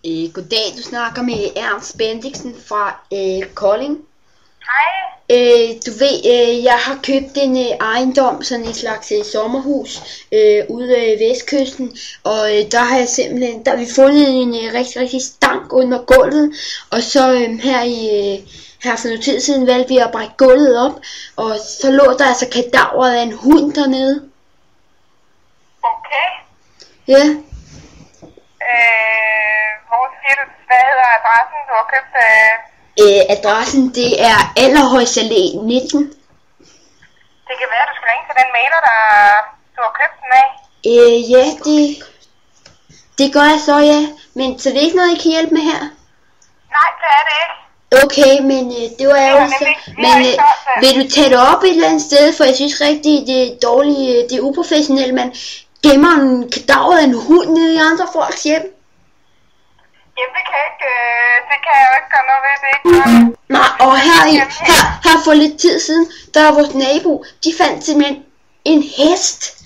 Goddag, du snakker med Ernst Bendiksen fra Kolding. Hej. Du ved, jeg har købt en ejendom, sådan en slags sommerhus ude ved vestkysten, og der har jeg simpelthen, der har vi fundet en rigtig stank under gulvet, og så her for noget tid siden valgte vi at brække gulvet op, og så lå der altså kadaveret af en hund dernede. Okay. Ja. Hvor siger du, hvad hedder adressen, du har købt? Adressen, det er Allerhøjs Allé 19. Det kan være, du skal ringe til den mailer, du har købt den af. Ja, det gør jeg så, ja. Men så det er ikke noget, I kan hjælpe med her? Nej, det er det ikke. Okay, men det var jeg også. Men vil du tage det op et eller andet sted? For jeg synes rigtig, det er dårligt, det er uprofessionelt. Man gemmer en kadaver af en hund nede i andre folks hjem. Jamen, det kan jeg jo ikke gøre noget ved, det ikke. Nej, og her for lidt tid siden, der var vores nabo, de fandt simpelthen en hest